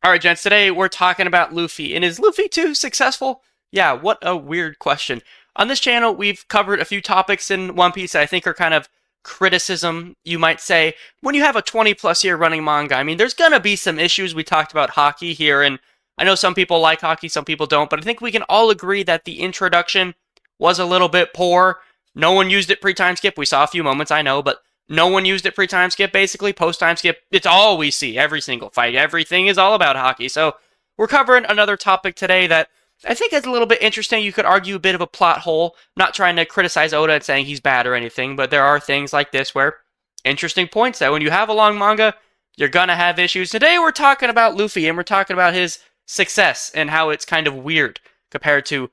Alright, gents, today we're talking about Luffy. And is Luffy too successful? Yeah, what a weird question. On this channel, we've covered a few topics in One Piece that I think are kind of criticism, you might say. When you have a 20-plus year running manga, I mean, there's gonna be some issues. We talked about hockey here, and I know some people like hockey, some people don't, but I think we can all agree that the introduction was a little bit poor. No one used it pre-time skip. We saw a few moments, I know, but no one used it pre-time skip, basically. Post-time skip, it's all we see. Every single fight. Everything is all about hockey. So we're covering another topic today that I think is a little bit interesting. You could argue a bit of a plot hole. Not trying to criticize Oda and saying he's bad or anything, but there are things like this where interesting points that when you have a long manga, you're going to have issues. Today we're talking about Luffy, and we're talking about his success and how it's kind of weird compared to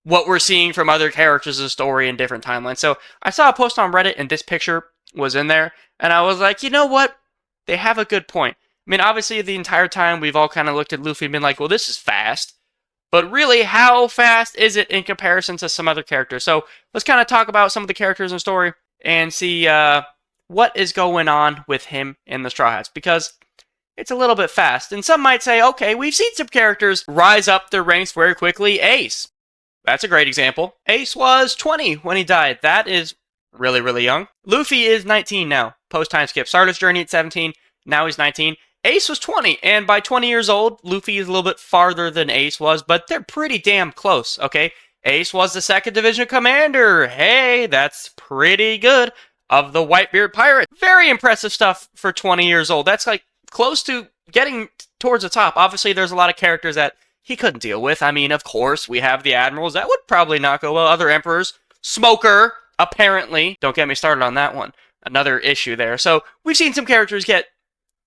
what we're seeing from other characters in the story in different timelines. So I saw a post on Reddit, and this picture was in there, and I was like, you know what? They have a good point. I mean, obviously, the entire time we've all kind of looked at Luffy and been like, well, this is fast. But really, how fast is it in comparison to some other characters? So let's kind of talk about some of the characters in the story and see what is going on with him in the Straw Hats, because it's a little bit fast. And some might say, okay, we've seen some characters rise up their ranks very quickly. Ace. That's a great example. Ace was 20 when he died. That is really, really young. Luffy is 19 now, post-time skip. Started his journey at 17, now he's 19. Ace was 20, and by 20 years old, Luffy is a little bit farther than Ace was, but they're pretty damn close, okay? Ace was the 2nd Division Commander. Hey, that's pretty good. Of the Whitebeard Pirate. Very impressive stuff for 20 years old. That's like close to getting towards the top. Obviously, there's a lot of characters that he couldn't deal with. I mean, of course, we have the Admirals. That would probably not go well. Other Emperors. Smoker, apparently. Don't get me started on that one. Another issue there. So, we've seen some characters get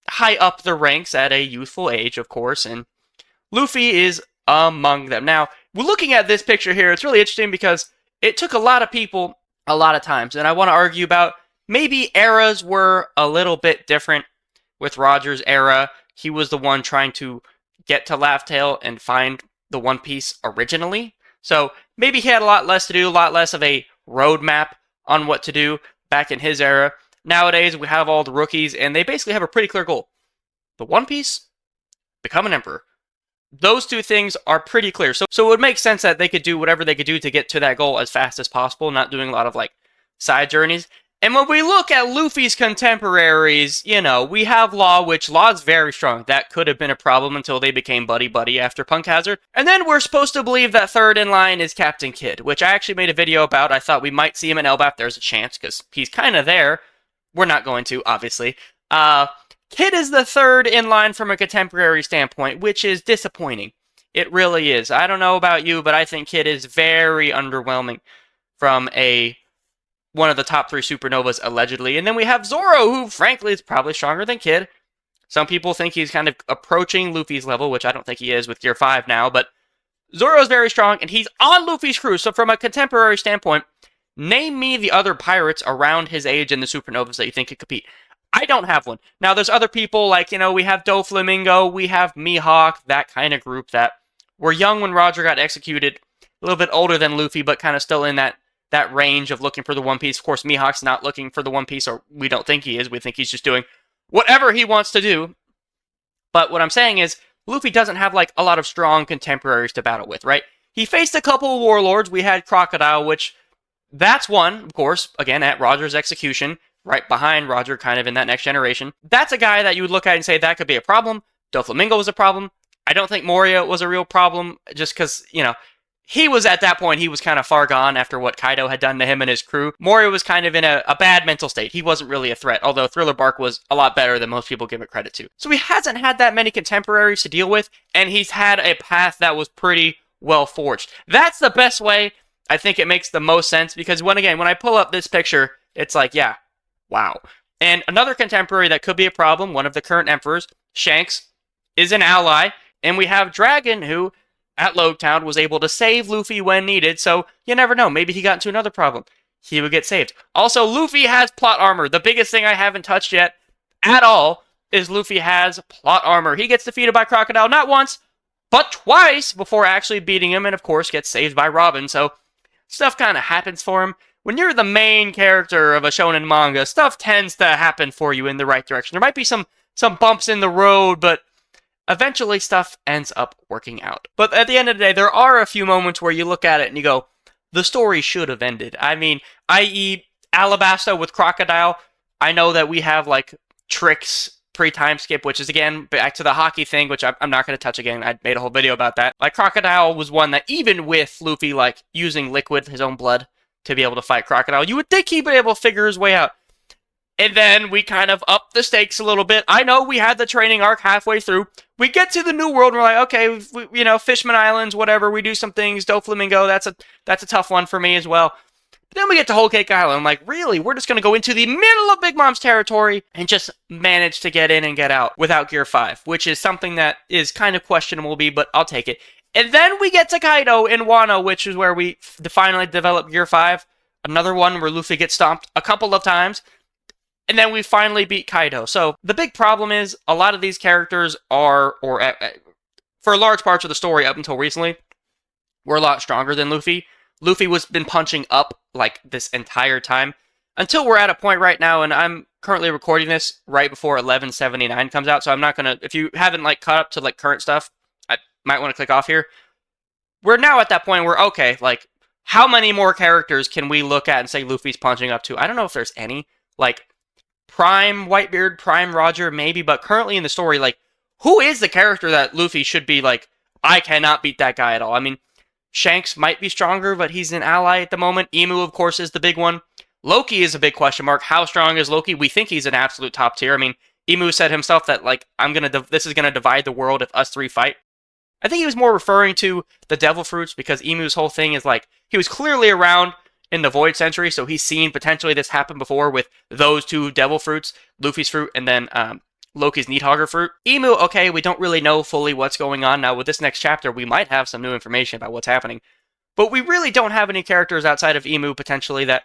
high up the ranks at a youthful age, of course, and Luffy is among them. Now, we're looking at this picture here. It's really interesting because it took a lot of people a lot of times, and I want to argue about maybe eras were a little bit different. With Roger's era, he was the one trying to get to Laugh Tale and find the One Piece originally. So maybe he had a lot less to do, a lot less of a roadmap on what to do back in his era. Nowadays, we have all the rookies, and they basically have a pretty clear goal. The One Piece, become an emperor. Those two things are pretty clear. So it would make sense that they could do whatever they could do to get to that goal as fast as possible, not doing a lot of, like, side journeys. And when we look at Luffy's contemporaries, you know, we have Law, which Law's very strong. That could have been a problem until they became buddy-buddy after Punk Hazard. And then we're supposed to believe that third in line is Captain Kidd, which I actually made a video about. I thought we might see him in Elbaf. There's a chance, because he's kind of there. We're not going to, obviously. Kidd is the third in line from a contemporary standpoint, which is disappointing. It really is. I don't know about you, but I think Kidd is very underwhelming from one of the top 3 supernovas, allegedly. And then we have Zoro, who, frankly, is probably stronger than Kidd. Some people think he's kind of approaching Luffy's level, which I don't think he is with Gear 5 now, but Zoro's very strong, and he's on Luffy's crew. So from a contemporary standpoint, name me the other pirates around his age in the supernovas that you think could compete. I don't have one. Now, there's other people, like, you know, we have Doflamingo, we have Mihawk, that kind of group that were young when Roger got executed, a little bit older than Luffy, but kind of still in that range of looking for the One Piece. Of course, Mihawk's not looking for the One Piece, or we don't think he is. We think he's just doing whatever he wants to do. But what I'm saying is, Luffy doesn't have, like, a lot of strong contemporaries to battle with, right? He faced a couple of warlords. We had Crocodile, which, that's one, of course, again, at Roger's execution, right behind Roger, kind of in that next generation. That's a guy that you would look at and say, that could be a problem. Doflamingo was a problem. I don't think Moria was a real problem, just because, you know, he was, at that point, he was kind of far gone after what Kaido had done to him and his crew. Moria was kind of in a bad mental state. He wasn't really a threat, although Thriller Bark was a lot better than most people give it credit to. So he hasn't had that many contemporaries to deal with, and he's had a path that was pretty well forged. That's the best way. I think it makes the most sense, because when I pull up this picture, it's like, yeah, wow. And another contemporary that could be a problem, one of the current emperors, Shanks, is an ally, and we have Dragon, who at Logtown was able to save Luffy when needed, so you never know. Maybe he got into another problem. He would get saved. Also, Luffy has plot armor. The biggest thing I haven't touched yet at all is Luffy has plot armor. He gets defeated by Crocodile not once, but twice before actually beating him, and of course gets saved by Robin, so stuff kind of happens for him. When you're the main character of a shonen manga, stuff tends to happen for you in the right direction. There might be some bumps in the road, but eventually stuff ends up working out. But at the end of the day, there are a few moments where you look at it and you go, the story should have ended. I mean, i.e., Alabasta with Crocodile. I know that we have like tricks pre-time skip, which is again back to the hockey thing, which I'm not going to touch again. I made a whole video about that. Like Crocodile was one that even with Luffy like using liquid, his own blood, to be able to fight Crocodile, you would think he'd be able to figure his way out. And then we kind of up the stakes a little bit. I know we had the training arc halfway through. We get to the new world and we're like, okay, you know, Fishman Islands, whatever. We do some things. Doflamingo, that's a tough one for me as well. But then we get to Whole Cake Island. I'm like, really? We're just going to go into the middle of Big Mom's territory and just manage to get in and get out without Gear 5, which is something that is kind of questionable, but I'll take it. And then we get to Kaido in Wano, which is where we finally develop Gear 5. Another one where Luffy gets stomped a couple of times. And then we finally beat Kaido. So the big problem is a lot of these characters are, or for large parts of the story up until recently, were a lot stronger than Luffy. Luffy was been punching up like this entire time until we're at a point right now, and I'm currently recording this right before 1179 comes out. So I'm not gonna, if you haven't like caught up to like current stuff, I might want to click off here. We're now at that point where, okay, like how many more characters can we look at and say Luffy's punching up to? I don't know if there's any. Like Prime Whitebeard, Prime Roger, maybe, but currently in the story, like, who is the character that Luffy should be like, I cannot beat that guy at all? I mean, Shanks might be stronger, but he's an ally at the moment. Emu, of course, is the big one. Loki is a big question mark. How strong is Loki? We think he's an absolute top tier. I mean, Emu said himself that, like, this is gonna divide the world if us three fight. I think he was more referring to the Devil Fruits because Emu's whole thing is like, he was clearly around in the Void Century, so he's seen potentially this happen before with those two Devil Fruits, Luffy's fruit and then Loki's Needhogger fruit. Emu, okay, we don't really know fully what's going on. Now with this next chapter, we might have some new information about what's happening, but we really don't have any characters outside of Emu potentially that,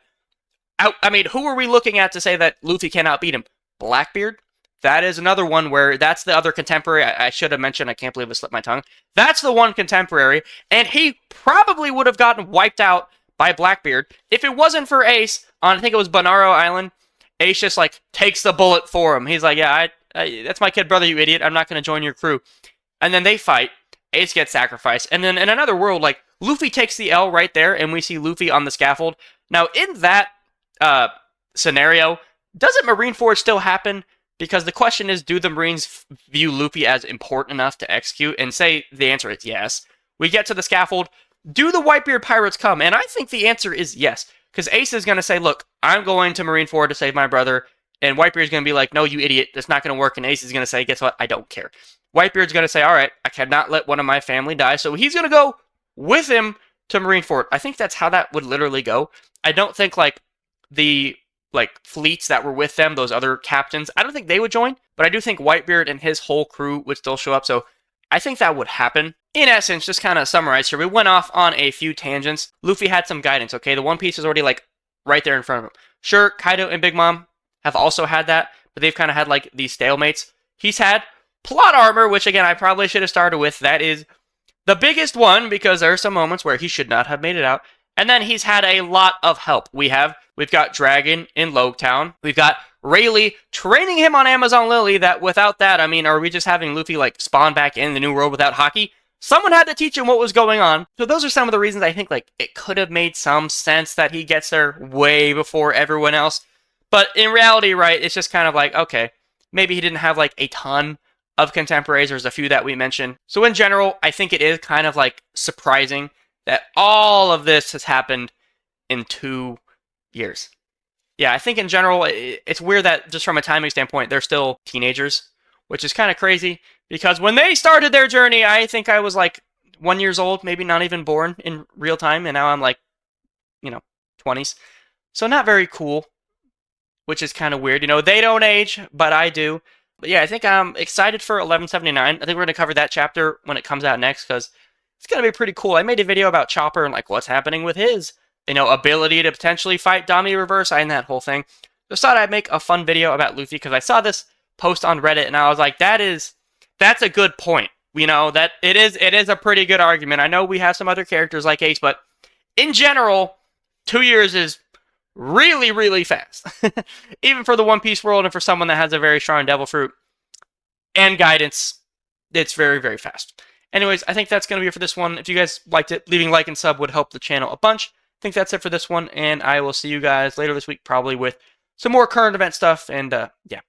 I mean, who are we looking at to say that Luffy cannot beat him? Blackbeard? That is another one where that's the other contemporary. I should have mentioned, I can't believe it slipped my tongue. That's the one contemporary, and he probably would have gotten wiped out by Blackbeard. If it wasn't for Ace on, I think it was Bonaro Island, Ace just like takes the bullet for him. He's like, yeah, that's my kid brother, you idiot. I'm not going to join your crew. And then they fight. Ace gets sacrificed. And then in another world, like, Luffy takes the L right there, and we see Luffy on the scaffold. Now, in that scenario, doesn't Marineford still happen? Because the question is, do the Marines view Luffy as important enough to execute? And say the answer is yes. We get to the scaffold. Do the Whitebeard pirates come? And I think the answer is yes. Because Ace is going to say, look, I'm going to Marineford to save my brother. And Whitebeard's going to be like, no, you idiot. That's not going to work. And Ace is going to say, guess what? I don't care. Whitebeard's going to say, all right, I cannot let one of my family die. So he's going to go with him to Marineford. I think that's how that would literally go. I don't think, like, the fleets that were with them, those other captains, I don't think they would join. But I do think Whitebeard and his whole crew would still show up. So I think that would happen. In essence, just kind of summarize here, we went off on a few tangents. Luffy had some guidance, okay? The One Piece is already, like, right there in front of him. Sure, Kaido and Big Mom have also had that, but they've kind of had, like, these stalemates. He's had plot armor, which, again, I probably should have started with. That is the biggest one, because there are some moments where he should not have made it out. And then he's had a lot of help. We've got Dragon in Logtown. We've got Rayleigh training him on Amazon Lily, that without that, I mean, are we just having Luffy, like, spawn back in the new world without Haki? Someone had to teach him what was going on. So those are some of the reasons I think, like, it could have made some sense that he gets there way before everyone else. But in reality, right, it's just kind of like, okay, maybe he didn't have, like, a ton of contemporaries. There's a few that we mentioned. So in general, I think it is kind of, like, surprising that all of this has happened in 2 years. Yeah, I think in general, it's weird that just from a timing standpoint, they're still teenagers, which is kind of crazy. Because when they started their journey, I think I was like 1 year old, maybe not even born in real time. And now I'm like, 20s. So not very cool, which is kind of weird. They don't age, but I do. But yeah, I think I'm excited for 1179. I think we're going to cover that chapter when it comes out next because it's going to be pretty cool. I made a video about Chopper and like what's happening with his, ability to potentially fight Dami Reverse and that whole thing. Just thought I'd make a fun video about Luffy because I saw this post on Reddit and I was like, that's a good point. That it is a pretty good argument. I know we have some other characters like Ace, but in general, 2 years is really, really fast. Even for the One Piece world and for someone that has a very strong Devil Fruit and guidance, it's very, very fast. Anyways, I think that's going to be it for this one. If you guys liked it, leaving a like and sub would help the channel a bunch. I think that's it for this one, and I will see you guys later this week, probably with some more current event stuff, and yeah.